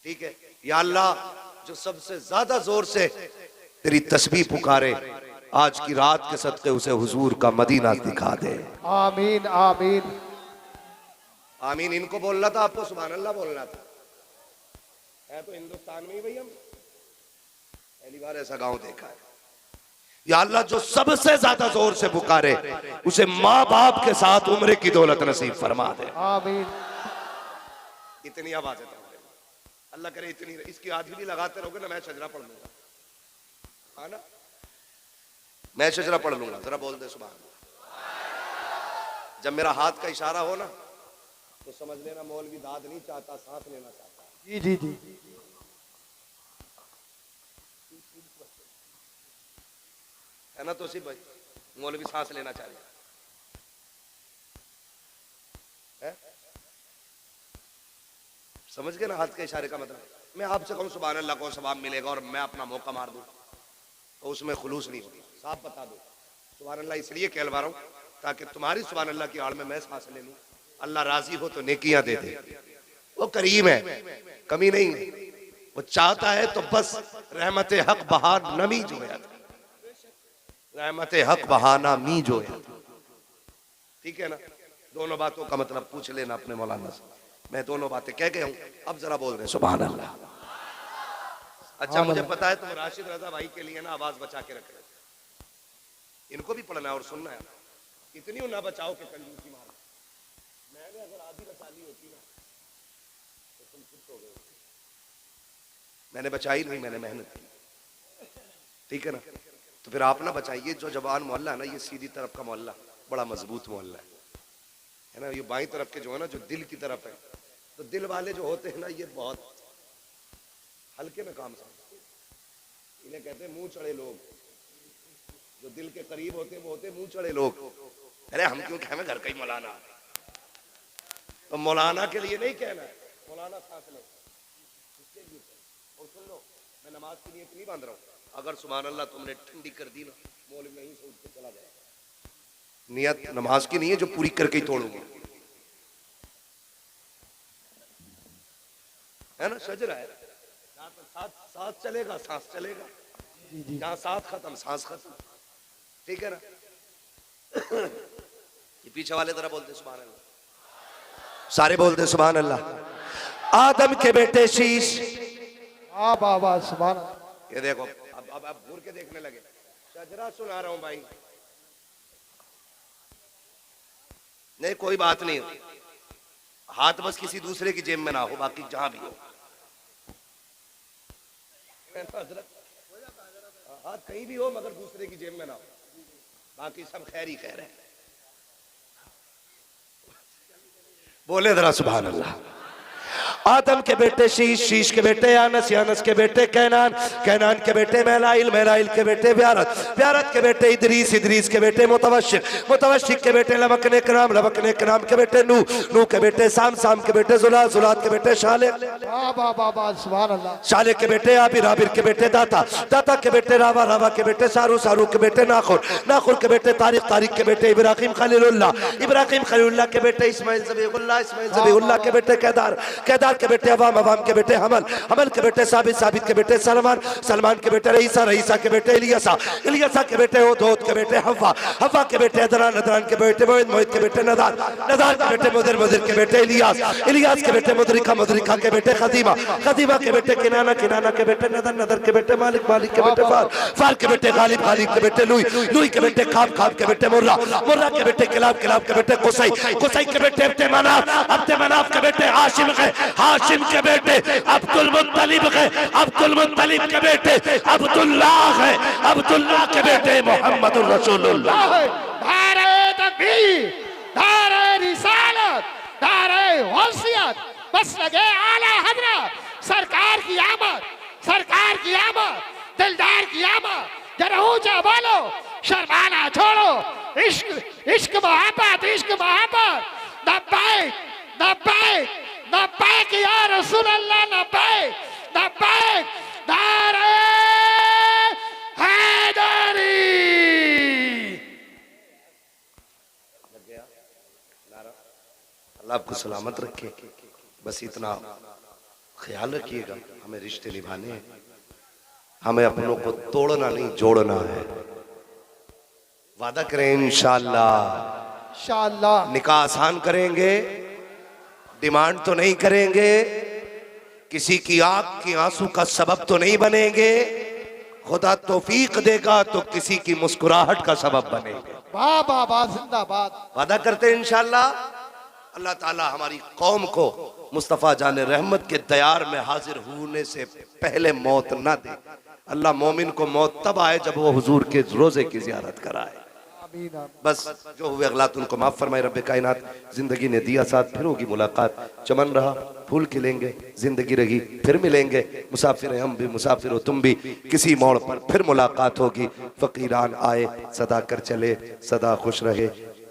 ठीक है, या अल्लाह जो सबसे ज्यादा जोर से तेरी तस्बीह पुकारे, आज की रात के सदके उसे हुजूर का मदीना दिखा दे। आमीन आमीन आमीन इनको बोलना था, आपको सुभान अल्लाह बोलना था। है तो हिंदुस्तान में ही भाई, हम पहली बार ऐसा गांव देखा है। या अल्लाह जो सबसे ज्यादा जोर से पुकारे उसे माँ बाप के साथ उम्र की दौलत नसीब फरमा दे। आमीन। इतनी आवाज है अल्लाह करे, इतनी इसकी आधी भी लगाते रहोगे ना, मैं शजरा पढ़ लूंगा, हाँ ना, मैं शजरा पढ़ लूंगा। जरा बोल दे सुभान अल्लाह। जब मेरा हाथ का इशारा हो ना तो समझ लेना मौलवी दाद नहीं चाहता, सांस लेना चाहता। जी जी जी है ना, तो सिर्फ भाई मौलवी सांस लेना चाहिए है? समझ गए ना हाथ के इशारे का मतलब। मैं आपसे कहूं सुभान अल्लाह को सवाब मिलेगा और मैं अपना मौका मार दूं तो उसमें खुलूस नहीं होती। साफ बता दो सुभान अल्लाह इसलिए कहलवा रहा हूं ताकि तुम्हारी सुभान अल्लाह की आड़ में मैं सांस ले लूं। अल्लाह राजी हो तो नेकियां दे दे, वो करीम है, कमी नहीं है। वो चाहता है तो बस रहमत हक बहार नमी जो है, रहमत हक बहाना मी जो है। ठीक है ना, दोनों बातों का मतलब पूछ लेना अपने मौलाना से। मैं दोनों बातें कह गया हूं, अब जरा बोल रहे सुभान अल्लाह। अच्छा मुझे पता है तुम राशिद रजा भाई के लिए ना आवाज बचा के रख रहे, इनको भी पढ़ना है और सुनना है। इतनी ना बचाओ कि कंजूसी मारो। मैंने अगर आधी बचा ली होती ना तो तुम खुश हो गए। मैंने बचाई नहीं, मैंने मेहनत की, ठीक है ना। तो फिर आप ना बचाइए। जो जवान मोहल्ला है ना, ये सीधी तरफ का मोहल्ला बड़ा मजबूत मोहल्ला है ना। ये बाई तरफ के जो है ना, जो दिल की तरफ है, तो दिल वाले जो होते हैं ना, ये बहुत हल्के में काम समझते हैं। इन्हें कहते हैं मुंह चढ़े लोग। जो दिल के करीब होते हैं वो होते हैं मुंह चढ़े लोग। अरे हम क्यों कहें घर का ही मौलाना, तो मौलाना के लिए नहीं कहना है मौलाना सांस ले, इसके लिए। और सुन लो, मैं नमाज की नीयत नहीं बांध रहा हूँ। अगर सुभान अल्लाह तुमने ठंडी कर दी ना, मौलवी नहीं से उठ के चला जाए। नियत नमाज की नहीं है जो पूरी करके ही तोड़ूंगा, है ना। शजरा है, सांस चलेगा, सांस चलेगा, जहां सांस खत्म सांस खत्म, ठीक है ना। ये पीछे वाले तरह बोलते सुभान अल्लाह, सारे बोलते सुभान अल्लाह। आदम के बेटे शीश, हाँ बाबा सुभान अल्लाह। ये देखो अब घूर के देखने लगे। शजरा सुना रहा हूं भाई, नहीं कोई बात नहीं, हाथ बस किसी दूसरे की जेब में ना हो, बाकी जहां भी हो हाथ कहीं भी हो मगर दूसरे की जेब में ना हो, बाकी सब खैर ही कह रहे हैं। बोले जरा सुभान अल्लाह। आदम के बेटे शीश, शीश के बेटे यानस, यानस के बेटे कैनान, कैनान के बेटे महलाइल, महलाइल के बेटे ब्यारत, ब्यारत के बेटे इदरीस, इदरीस के बेटे मुतवशिक, मुतवशिक के बेटे लबकने कराम, लबकने कराम के बेटे नू, नू के बेटे साम, साम के बेटे जुलात, जुलात के बेटे शाले, बाबा सुभान अल्लाह। शाले के बेटे आबिर, आबिर के बेटे दाता, दाता के बेटे रावा, रावा के बेटे सारू, सारू के बेटे नाखुर, नाखुर के बेटे तारिक, तारिक के बेटे इब्राहिम खलीलुल्लाह, इब्राहिम खलीलुल्लाह के बेटे इस्माइल ज़बीहुल्लाह, इस्माइल ज़बीहुल्लाह के बेटे केदार, केदार के बेटे अवाम, अवाम के बेटे हमल, हमल के बेटे साबित, साबित के बेटे सलमान, सलमान के बेटे रईसा, रईसा के बेटे इलियासा, इलियासा के बेटे ओद के बेटे हवा, हवा के बेटे अदरान, अदरान के बेटे मोहित, मोहित के बेटे नदार, नदार के बेटे मुदिर, मुदिर के बेटे इलियास, इलियास के बेटे मुदरिका, मुदरिका के बेटे खदीमा, खदीमा के बेटे किनाना, किनाना के बेटे नदर, नदर के बेटे मालिक, मालिक के बेटे फाल, फाल के बेटे गालिब, गालिब के बेटे लुई, लुई के बेटे खाब, खाब के बेटे मुर्रा, मुर्रा के बेटे किलाब, किलाब के बेटे कुसई, कुसई के बेटे अब्दे मनाफ, अब्दे मनाफ के बेटे हाशिम है, हाशिम के बेटे अब्दुल मुत्तलिब है, अब्दुल मुत्तलिब के बेटे अब्दुल्लाह है, अब्दुल्लाह के बेटे मोहम्मदुर रसूलुल्लाह। नारे तकबीर, नारे रिसालत, नारे गौसियत, बस लगे आला हजरत सरकार की आमद, सरकार की आमद, दिलदार की आमद। जरा ऊंचा बोलो, शर्माना छोड़ो, इश्क इश्क मोहब्बत, इश्क मोहब्बत। नब्बैक नब्बैक नब्बैक या रसूल अल्लाह, नब्बैक नब्बैक, नारे हैदरी। अल्लाह आपको सलामत रखे। बस इतना ख्याल रखिएगा, हमें रिश्ते निभाने हैं, हमें अपनों को तोड़ना नहीं जोड़ना है। वादा करें इंशाअल्लाह इंशाअल्लाह। निकाह आसान करेंगे, डिमांड तो नहीं करेंगे, किसी की आंख की आंसू का सबब तो नहीं बनेंगे, खुदा तौफीक देगा तो किसी की मुस्कुराहट का सबब बनेंगे। वाह वाह वाह, जिंदाबाद। वादा करते हैं इंशाअल्लाह। अल्लाह ताला हमारी कौम को मुस्तफ़ा जान रहमत के दयार में हाजिर होने से पहले मौत ना दे। अल्लाह मोमिन को मौत तब आए जब वो हुजूर के रोजे की जियारत कराए। आमीन आमीन। बस जो हुए अगलात उनको माफ फरमाए रब्बे कायनात। जिंदगी ने दिया साथ, फिर होगी मुलाकात। चमन रहा फूल खिलेंगे, जिंदगी रही फिर मिलेंगे। मुसाफिर हैं हम भी, मुसाफिर हो तुम भी, किसी मोड़ पर फिर मुलाकात होगी। फकीरान आए सदा कर चले, सदा खुश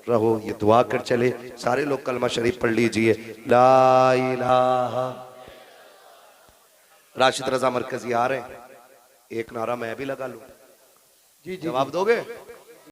रहो ये दुआ कर चले। सारे लोग कलमा शरीफ पढ़ लीजिए, ला इलाहा। राशिद रजा मरकजी आ रहे हैं, एक नारा मैं भी लगा लूं, जी जी जवाब दोगे?